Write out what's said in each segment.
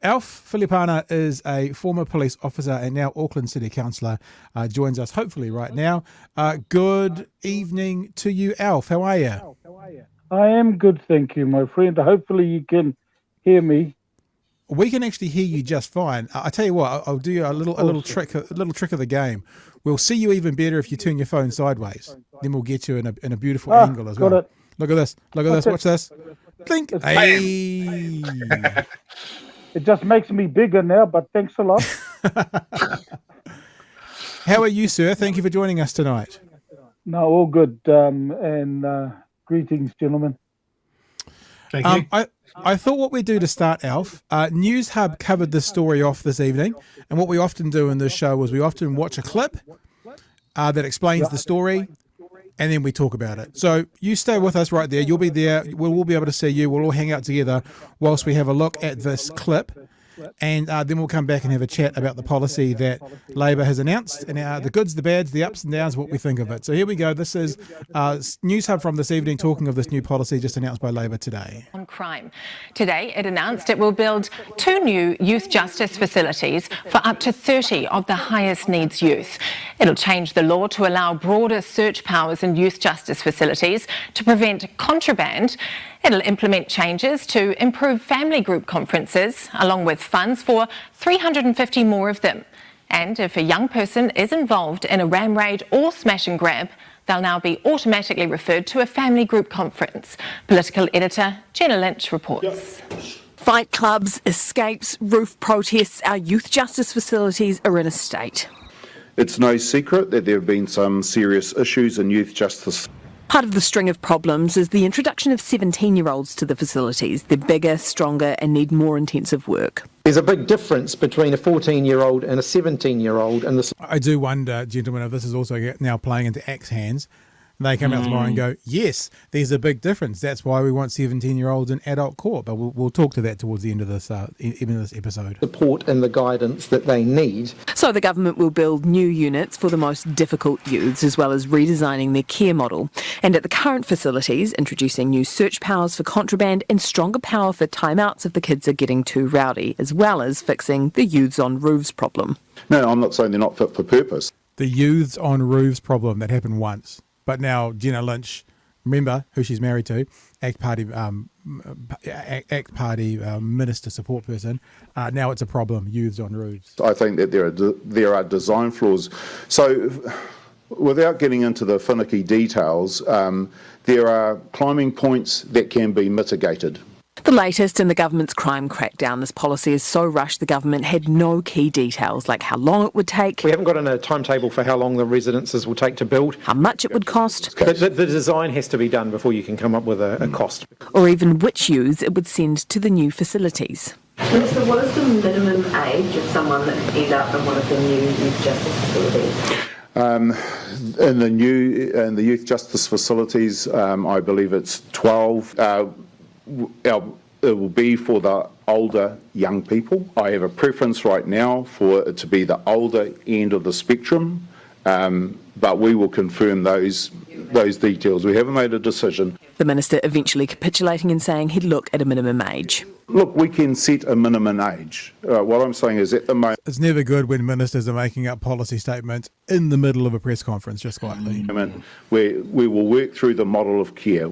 Alf Filapaina is a former police officer and now Auckland City Councillor. Joins us hopefully right now. Good evening to you, Alf. How are you? I am good, thank you, my friend. Hopefully you can hear me. We can actually hear you just fine. I tell you what, I'll do you a little trick of the game. We'll see you even better if you turn your phone sideways. Then we'll get you in a beautiful angle as well. Look at this. Look at this. Watch this. Blink. Hey. It just makes me bigger now, but thanks a lot. How are you, sir? Thank you for joining us tonight. No, all good. And greetings, gentlemen. Thank you. I thought what we'd do to start, Alf, News Hub covered this story off this evening, and what we often do in this show is we often watch a clip that explains the story, and then we talk about it. So you stay with us right there. You'll be there. We'll all be able to see you. We'll all hang out together whilst we have a look at this clip. And then we'll come back and have a chat about the policy that Labour has announced and the goods, the bads, the ups and downs, what we think of it. So here we go. This is News Hub from this evening talking of this new policy just announced by Labour today. On crime. Today it announced it will build 2 new youth justice facilities for up to 30 of the highest needs youth. It'll change the law to allow broader search powers in youth justice facilities to prevent contraband. It'll implement changes to improve family group conferences, along with funds for 350 more of them. And if a young person is involved in a ram raid or smash and grab, they'll now be automatically referred to a family group conference. Political editor Jenna Lynch reports. Fight clubs, escapes, roof protests, our youth justice facilities are in a state. It's no secret that there have been some serious issues in youth justice. Part of the string of problems is the introduction of 17-year-olds to the facilities. They're bigger, stronger and need more intensive work. There's a big difference between a 14-year-old and a 17-year-old. I do wonder, gentlemen, if this is also now playing into ACT's hands. They come out tomorrow and go, yes, there's a big difference. That's why we want 17-year-olds in adult court. But we'll talk to that towards the end of this even this episode. Support and the guidance that they need. So the government will build new units for the most difficult youths, as well as redesigning their care model. And at the current facilities, introducing new search powers for contraband and stronger power for timeouts if the kids are getting too rowdy, as well as fixing the youths on roofs problem. No, I'm not saying they're not fit for purpose. The youths on roofs problem that happened once. But now Jenna Lynch, remember who she's married to, ACT Party minister support person. Now it's a problem, youths on roofs. I think that there are design flaws. So without getting into the finicky details, there are climbing points that can be mitigated. The latest in the government's crime crackdown. This policy is so rushed the government had no key details, like how long it would take. We haven't got a timetable for how long the residences will take to build. How much it would cost. The design has to be done before you can come up with a cost. Or even which youths it would send to the new facilities. Minister, what is the minimum age of someone that could end up in one of the new youth justice facilities? In the youth justice facilities, I believe it's 12. It will be for the older young people. I have a preference right now for it to be the older end of the spectrum, but we will confirm those details. We haven't made a decision. The minister eventually capitulating and saying he'd look at a minimum age. Look, we can set a minimum age. What I'm saying is at the moment... It's never good when ministers are making up policy statements in the middle of a press conference, just quietly. We will work through the model of care.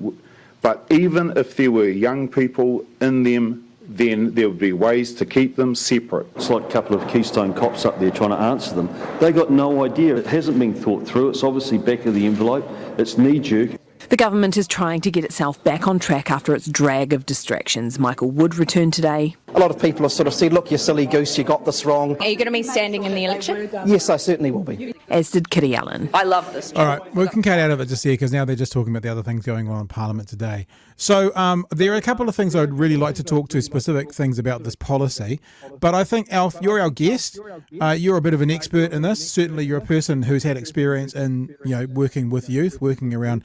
But even if there were young people in them, then there would be ways to keep them separate. It's like a couple of Keystone cops up there trying to answer them. They got no idea. It hasn't been thought through. It's obviously back of the envelope. It's knee-jerk. The government is trying to get itself back on track after its drag of distractions. Michael Wood returned today. A lot of people have sort of said, look, you silly goose, you got this wrong. Are you going to be standing in the election? Yes, I certainly will be. As did Kitty Allen. I love this. All right, we can cut out of it just here because now they're just talking about the other things going on in Parliament today. So there are a couple of things I'd really like to talk to, specific things about this policy. But I think, Alf, you're our guest. You're a bit of an expert in this. Certainly you're a person who's had experience in working with youth, working around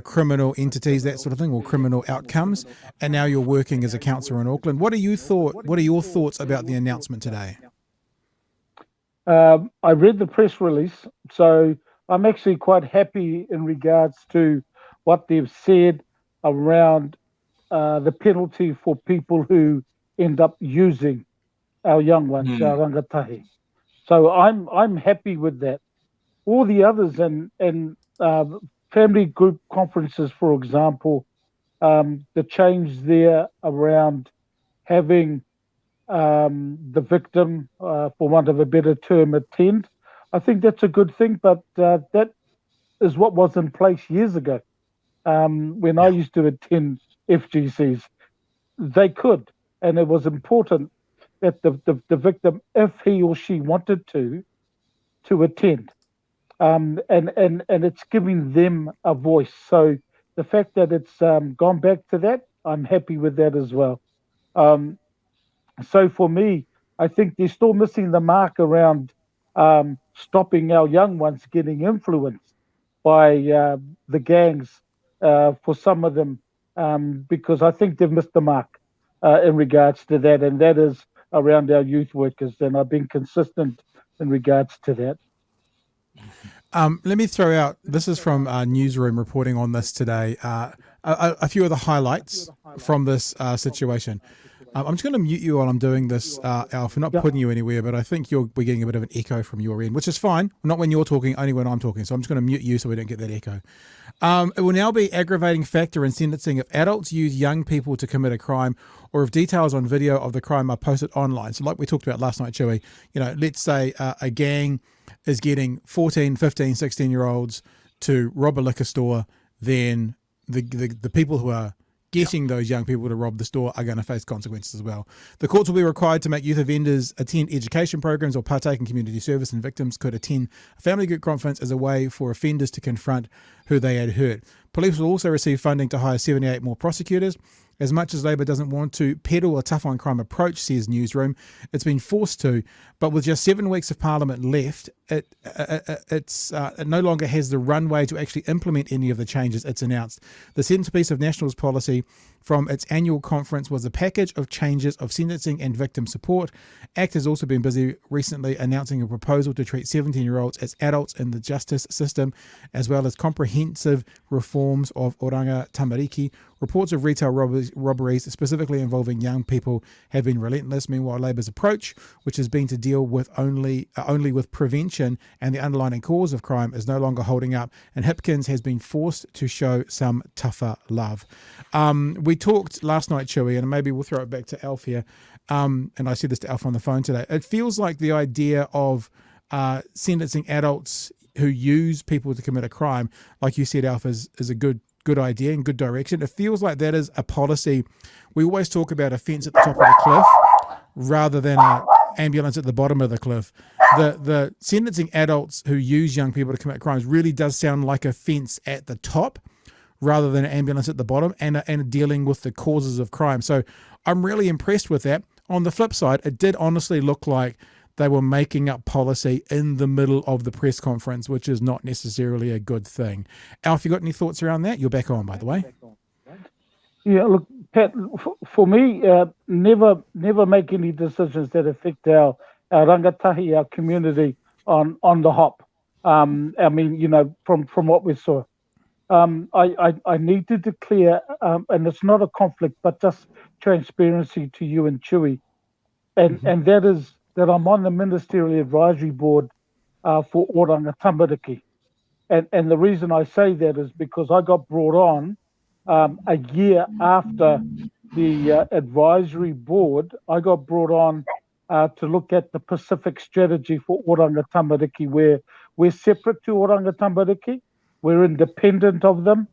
criminal entities, that sort of thing, or criminal outcomes. And now you're working as a councillor in Auckland. What are your thoughts about the announcement today? I read the press release, so I'm actually quite happy in regards to what they've said around the penalty for people who end up using our young ones, our rangatahi. So I'm happy with that. All the others and family group conferences, for example, the change there around having the victim, for want of a better term, attend. I think that's a good thing, but that is what was in place years ago. When I used to attend FGCs, they could, and it was important that the victim, if he or she wanted to attend, and it's giving them a voice. So the fact that it's gone back to that, I'm happy with that as well. So for me, I think they're still missing the mark around stopping our young ones getting influenced by the gangs for some of them, because I think they've missed the mark in regards to that, and that is around our youth workers, and I've been consistent in regards to that. Let me throw out, this is from Newsroom reporting on this today, a few of the highlights from this situation. I'm just going to mute you while I'm doing this, Alf. I'm not putting you anywhere, but I think we're getting a bit of an echo from your end, which is fine. Not when you're talking, only when I'm talking. So I'm just going to mute you so we don't get that echo. It will now be aggravating factor in sentencing if adults use young people to commit a crime, or if details on video of the crime are posted online. So like we talked about last night, Chewy, let's say a gang is getting 14, 15, 16-year-olds to rob a liquor store, then the people who are getting those young people to rob the store are going to face consequences as well. The courts will be required to make youth offenders attend education programs or partake in community service, and victims could attend a family group conference as a way for offenders to confront who they had hurt. Police will also receive funding to hire 78 more prosecutors. As much as Labor doesn't want to peddle a tough-on-crime approach, says Newsroom, it's been forced to. But with just 7 weeks of Parliament left, it no longer has the runway to actually implement any of the changes it's announced. The centrepiece of National's policy from its annual conference was a package of changes of sentencing and victim support. ACT has also been busy recently announcing a proposal to treat 17-year-olds as adults in the justice system, as well as comprehensive reforms of oranga tamariki. Reports of retail robberies, specifically involving young people, have been relentless. Meanwhile, Labor's approach, which has been to deal with only with prevention and the underlying cause of crime, is no longer holding up, and Hipkins has been forced to show some tougher love. We talked last night, Chewy, and maybe we'll throw it back to Alf here, and I said this to Alf on the phone today. It feels like the idea of sentencing adults who use people to commit a crime, like you said, Alf, is a good idea and good direction. It feels like that is a policy. We always talk about a fence at the top of the cliff rather than an ambulance at the bottom of the cliff. The sentencing adults who use young people to commit crimes really does sound like a fence at the top rather than an ambulance at the bottom, and dealing with the causes of crime. So I'm really impressed with that. On the flip side, it did honestly look like they were making up policy in the middle of the press conference, which is not necessarily a good thing. Alf, you got any thoughts around that? You're back on, by the way. Yeah, look, Pat, for me, never make any decisions that affect our rangatahi, our community on the hop. I mean, from what we saw. I need to declare, and it's not a conflict, but just transparency to you and Chewy, and that is that I'm on the Ministerial Advisory Board for Oranga Tamariki. And the reason I say that is because I got brought on a year after the advisory board. I got brought on to look at the Pacific strategy for Oranga Tamariki, where we're separate to Oranga Tamariki. We're independent of them.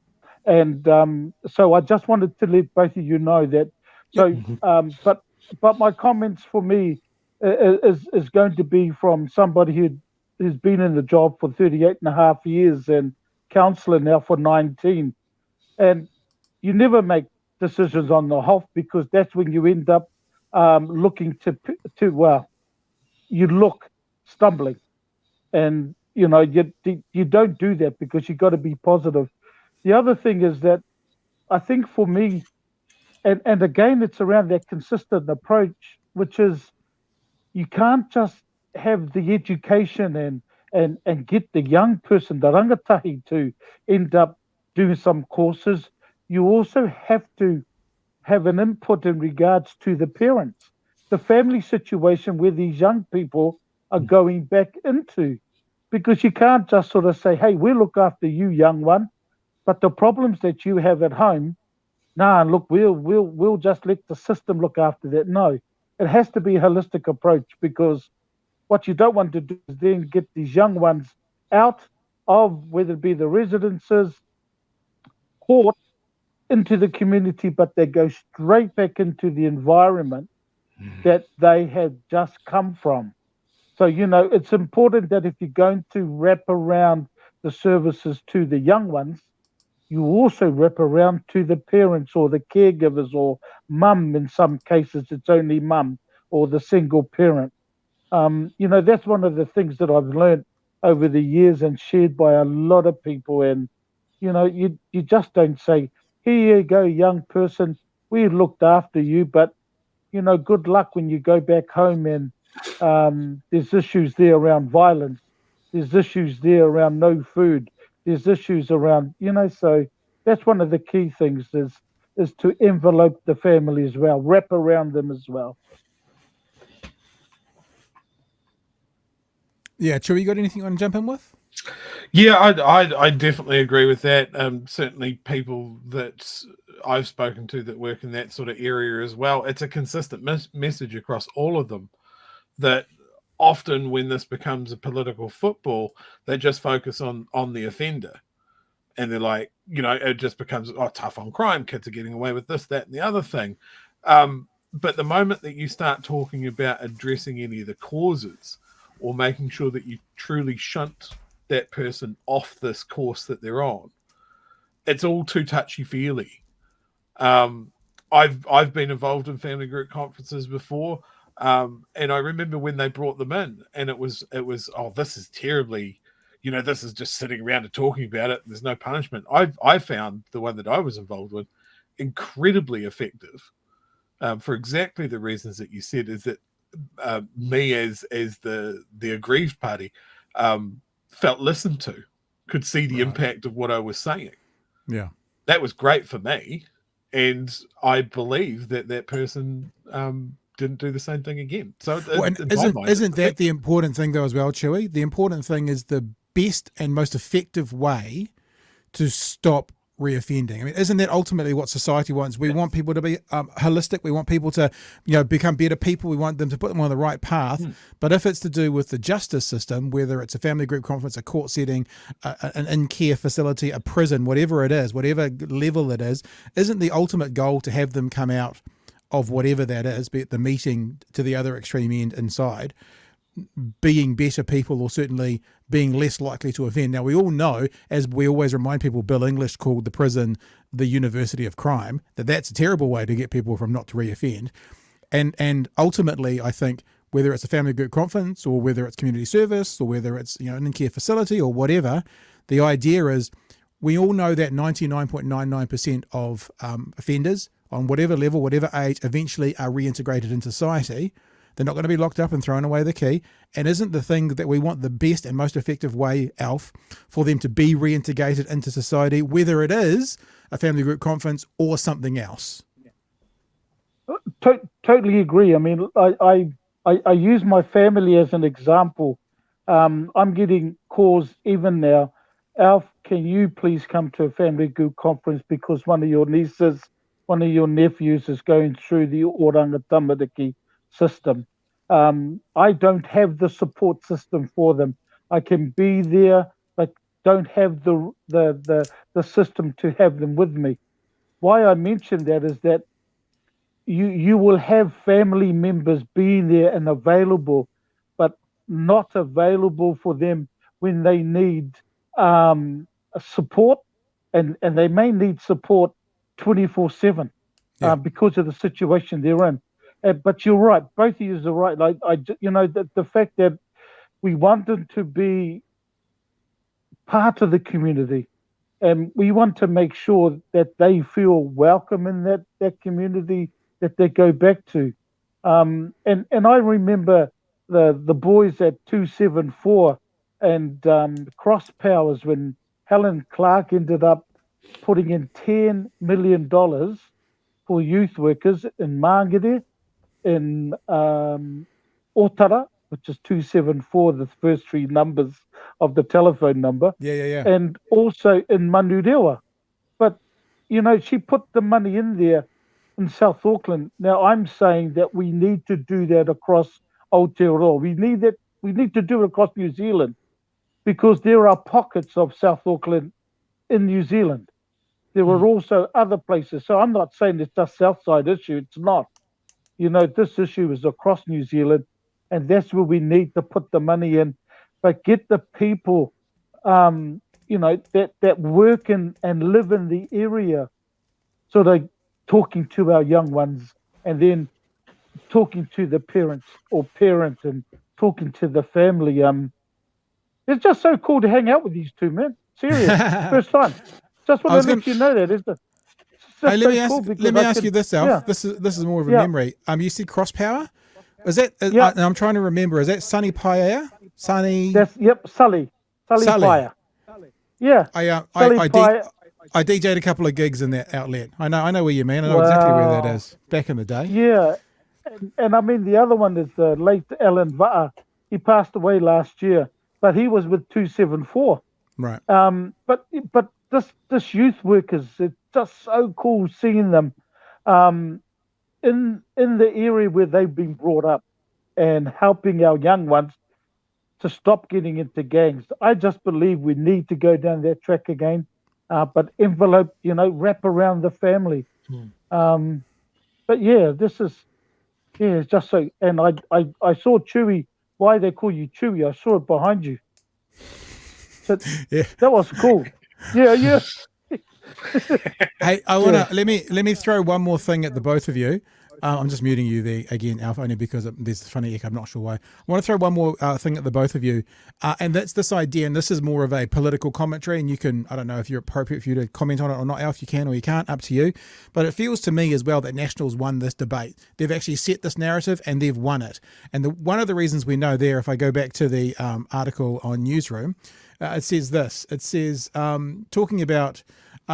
And so I just wanted to let both of you know that. So, but my comments for me is going to be from somebody who's been in the job for 38 and a half years and councillor now for 19. And you never make decisions on the hop, because that's when you end up looking you look stumbling. And, you don't do that, because you got to be positive. The other thing is that I think for me, and again, it's around that consistent approach, which is you can't just have the education and get the young person, the rangatahi, to end up doing some courses. You also have to have an input in regards to the parents, the family situation where these young people are going back into. Because you can't just sort of say, hey, we'll look after you, young one, but the problems that you have at home, nah, look, we'll just let the system look after that. No, it has to be a holistic approach, because what you don't want to do is then get these young ones out of, whether it be the residences, court, into the community, but they go straight back into the environment that they had just come from. So, it's important that if you're going to wrap around the services to the young ones, you also wrap around to the parents or the caregivers, or mum. In some cases, it's only mum or the single parent. That's one of the things that I've learned over the years and shared by a lot of people. And, you just don't say, here you go, young person, we looked after you, but, good luck when you go back home and there's issues there around violence. There's issues there around no food. There's issues around, so that's one of the key things is to envelope the family as well, wrap around them as well. Yeah, Chewy, you got anything you want to jump in with? Yeah, I definitely agree with that. Certainly people that I've spoken to that work in that sort of area as well, it's a consistent message across all of them that often when this becomes a political football, they just focus on the offender. And they're like, it just becomes, tough on crime. Kids are getting away with this, that, and the other thing. But the moment that you start talking about addressing any of the causes or making sure that you truly shunt that person off this course that they're on, it's all too touchy-feely. I've been involved in family group conferences before, and I remember when they brought them in, and it was this is terribly, this is just sitting around and talking about it. There's no punishment. I found the one that I was involved with incredibly effective, for exactly the reasons that you said. Is that me as the aggrieved party felt listened to, could see the impact of what I was saying. Yeah, that was great for me, and I believe that person didn't do the same thing again. So isn't that the important thing though as well, Chewy? The important thing is the best and most effective way to stop reoffending. I mean, isn't that ultimately what society wants? We want people to be holistic. We want people to, become better people. We want them to put them on the right path. But if it's to do with the justice system, whether it's a family group conference, a court setting, an in-care facility, a prison, whatever it is, whatever level it is, isn't the ultimate goal to have them come out of whatever that is, be it the meeting to the other extreme end inside, being better people, or certainly being less likely to offend. Now, we all know, as we always remind people, Bill English called the prison the university of crime, that's a terrible way to get people from not to reoffend. And ultimately, I think, whether it's a family group conference or whether it's community service or whether it's an in-care facility or whatever, the idea is we all know that 99.99% of offenders on whatever level, whatever age, eventually are reintegrated into society. They're not going to be locked up and thrown away the key. And isn't the thing that we want the best and most effective way, Alf, for them to be reintegrated into society, whether it is a family group conference or something else? Totally agree. I mean, I use my family as an example. I'm getting calls even now. Alf, can you please come to a family group conference because one of your nieces, one of your nephews is going through the oranga tamariki system. I don't have the support system for them. I can be there, but don't have the system to have them with me. Why I mention that is that you will have family members being there and available, but not available for them when they need support, and they may need support 24/7 because of the situation they're in. But you're right. Both of you are right. Like the fact that we want them to be part of the community, and we want to make sure that they feel welcome in that community that they go back to. And I remember the boys at 274 and Cross Powers when Helen Clark ended up putting in $10 million for youth workers in Māngere. in Otara, which is 274, the first three numbers of the telephone number, Yeah. and also in Manurewa. But, she put the money in there in South Auckland. Now, I'm saying that we need to do that across Aotearoa. We need to do it across New Zealand, because there are pockets of South Auckland in New Zealand. There are also other places. So I'm not saying it's just Southside issue. It's not. This issue is across New Zealand, and that's where we need to put the money in. But get the people, that work and live in the area, sort of talking to our young ones, and then talking to the parents or parent and talking to the family. It's just so cool to hang out with these two, man. Serious. First time. Just want to let you know that. It's Hey, just let me so ask, cool because let me I ask could- you this, Alf. Yeah. This is more of a Yeah. memory. You said cross power. Is that? Yeah. And I'm trying to remember. Is that Sunny Paia? Sunny. That's Sully Paya. Yeah. Sully Paya. I DJ'd a couple of gigs in that outlet. I know where you mean. I know exactly where that is. Back in the day. Yeah. And I mean, the other one is the late Alan Va'a. He passed away last year, but he was with 274. Right. But this youth workers, it's just so cool seeing them in the area where they've been brought up, and helping our young ones to stop getting into gangs. I just believe we need to go down that track again, but envelope, wrap around the family. But yeah, it's just so. And I saw Chewy. Why they call you Chewy? I saw it behind you. So Yeah. that was cool. Yeah. Hey, I wanna let me throw one more thing at the both of you. I'm just muting you there again, Alf, only because there's a funny echo. I'm not sure why. I want to throw one more thing at the both of you, and that's this idea. And this is more of a political commentary. And you can, I don't know if you're appropriate for you to comment on it or not, Alf. You can or you can't, up to you. But it feels to me as well that Nationals won this debate. They've actually set this narrative and they've won it. And one of the reasons we know there, if I go back to the article on Newsroom, it says this. It says talking about.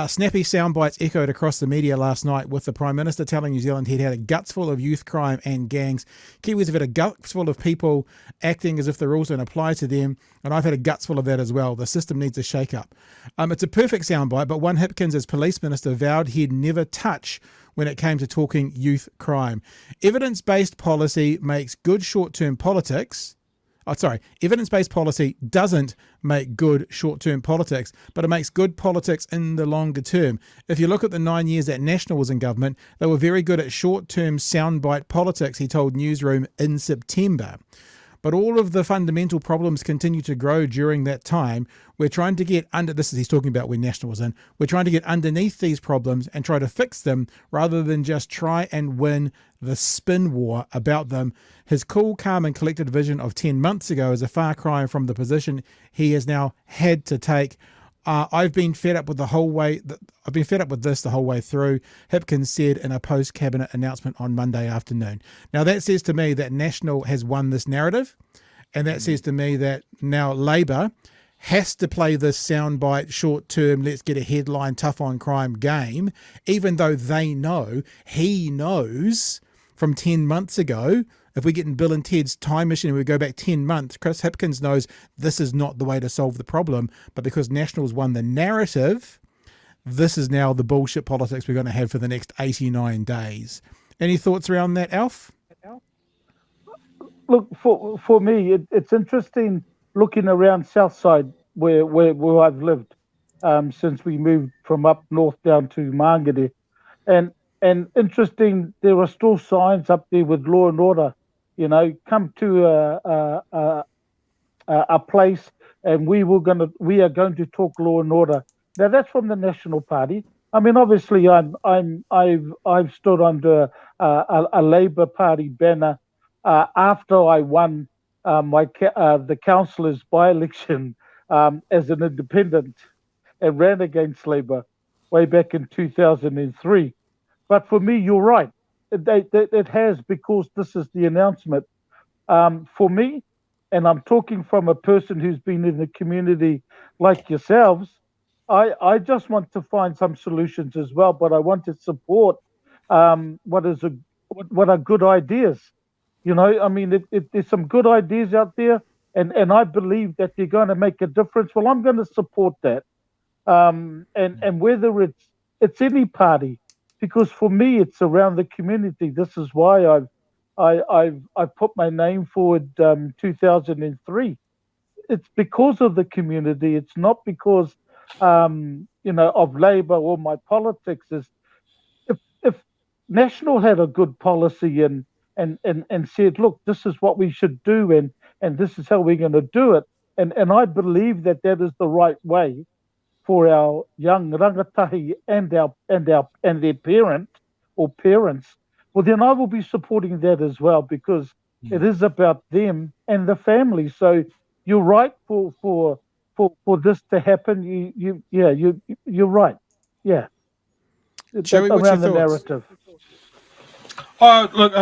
Snappy soundbites echoed across the media last night, with the Prime Minister telling New Zealand he'd had a guts full of youth crime and gangs. Kiwis have had a guts full of people acting as if the rules don't apply to them, and I've had a guts full of that as well. The system needs a shake-up. It's a perfect soundbite, but one Hipkins, as Police Minister, vowed he'd never touch when it came to talking youth crime. Evidence-based policy makes good short-term politics. Evidence-based policy doesn't make good short-term politics, but it makes good politics in the longer term. If you look at the 9 years that National was in government, they were very good at short-term soundbite politics, he told Newsroom in September. But all of the fundamental problems continue to grow during that time. We're trying to get under, this is he's talking about when National was in, we're trying to get underneath these problems and try to fix them rather than just try and win the spin war about them. His cool, calm and collected vision of 10 months ago is a far cry from the position he has now had to take. I've been fed up with this the whole way through, Hipkins said in a post-cabinet announcement on Monday afternoon. Now that says to me that National has won this narrative, and that says to me that now Labor has to play this soundbite, short-term, let's get a headline, tough on crime game, even though he knows from 10 months ago, if we get in Bill and Ted's time machine and we go back 10 months, Chris Hipkins knows this is not the way to solve the problem. But because Nationals won the narrative, this is now the bullshit politics we're going to have for the next 89 days. Any thoughts around that, Alf? Look, for me, it's interesting looking around Southside where I've lived since we moved from up north down to Mangere. And interesting, there are still signs up there with law and order. Come to a place, and we are going to talk law and order. Now that's from the National Party. I mean, obviously, I've stood under a Labour Party banner after I won the councillor's by-election as an independent and ran against Labour way back in 2003. But for me, you're right. It has, because this is the announcement. For me, and I'm talking from a person who's been in the community like yourselves, I just want to find some solutions as well, but I want to support what is what are good ideas. You know, I mean, if there's some good ideas out there, and I believe that they're going to make a difference, well, I'm going to support that. And whether it's any party, because for me it's around the community. This is why I've put my name forward 2003. It's because of the community. It's not because of Labour or my politics. Is if National had a good policy and said, look, this is what we should do, and this is how we're going to do it, and I believe that is the right way for our young rangatahi and their parents, well, then I will be supporting that as well, because it is about them and the family. So you're right for this to happen. You're right. Yeah. Joey, what's around your the thoughts? narrative. Look,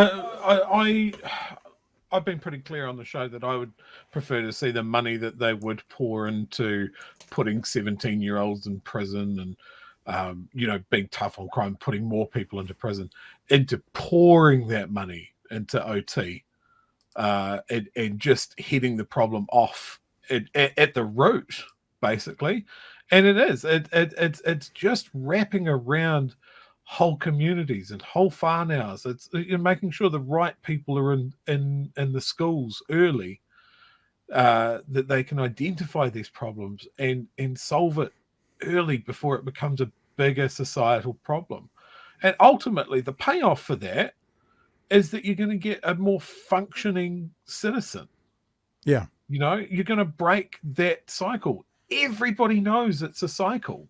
I've been pretty clear on the show that I would prefer to see the money that they would pour into putting 17-year-olds in prison and, being tough on crime, putting more people into prison, into pouring that money into OT and just hitting the problem off at the root, basically. And it is. It's just wrapping around whole communities and whole whānaus. It's making sure the right people are in the schools early, that they can identify these problems and solve it early before it becomes a bigger societal problem. And ultimately, the payoff for that is that you're going to get a more functioning citizen. Yeah. You're going to break that cycle. Everybody knows it's a cycle.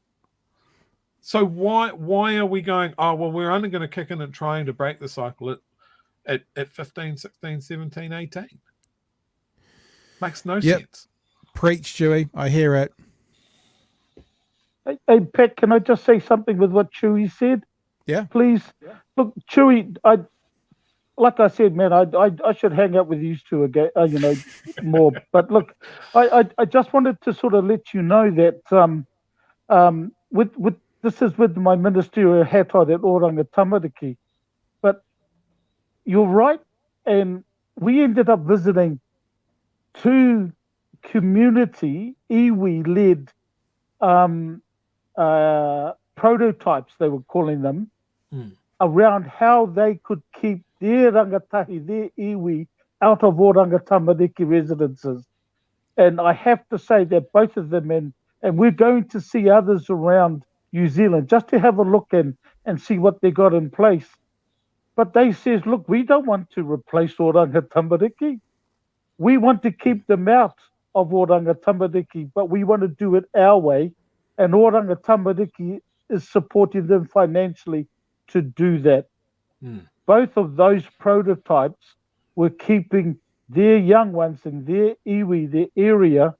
So why are we going, we're only going to kick in and trying to break the cycle at 15, 16, 17, 18? Makes no sense. Preach, Chewy. I hear it. Hey, Pat, can I just say something with what Chewy said? Yeah. Please. Yeah. Look, Chewy, like I said, man, I should hang out with these two again, more. But look, I just wanted to sort of let you know that with this is with my ministerial hat on at Oranga Tamariki. But you're right, and we ended up visiting 2 community iwi-led prototypes, they were calling them, around how they could keep their rangatahi, their iwi, out of Oranga Tamariki residences. And I have to say that both of them, and we're going to see others around New Zealand just to have a look and see what they got in place. But they says, look, we don't want to replace Oranga Tamariki. We want to keep them out of Oranga Tamariki, but we want to do it our way. And Oranga Tamariki is supporting them financially to do that. Both of those prototypes were keeping their young ones in their iwi, their area,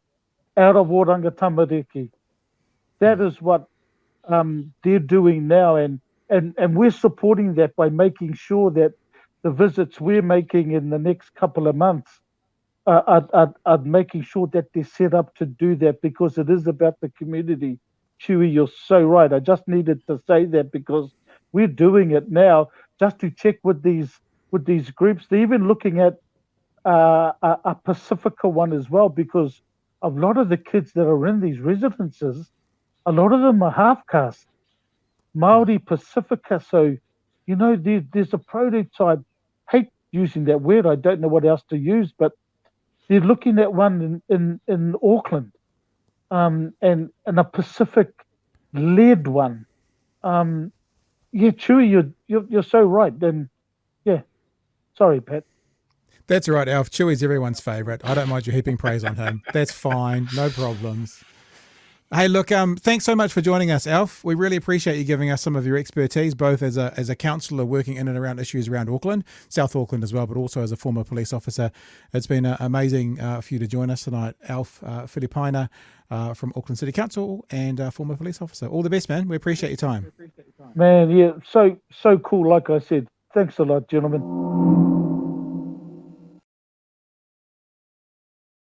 out of Oranga Tamariki. That is what they're doing now, and we're supporting that by making sure that the visits we're making in the next couple of months are making sure that they're set up to do that, because it is about the community. Chewy, you're so right. I just needed to say that because we're doing it now just to check with these groups. They're even looking at a Pacifica one as well, because a lot of the kids that are in these residences, a lot of them are half caste, Maori Pacifica. So, there's a prototype. Hate using that word. I don't know what else to use, but they're looking at one in Auckland, and a Pacific-led one. Chewy, you're so right. Then, sorry, Pat. That's right, Alf. Chewy's everyone's favourite. I don't mind you heaping praise on him. That's fine. No problems. Hey, look, thanks so much for joining us, Alf. We really appreciate you giving us some of your expertise, both as a councillor working in and around issues around Auckland, South Auckland as well, but also as a former police officer. It's been amazing for you to join us tonight, Alf Filapaina from Auckland City Council and former police officer. All the best, man. We appreciate your time. Man, yeah, so cool. Like I said, thanks a lot, gentlemen.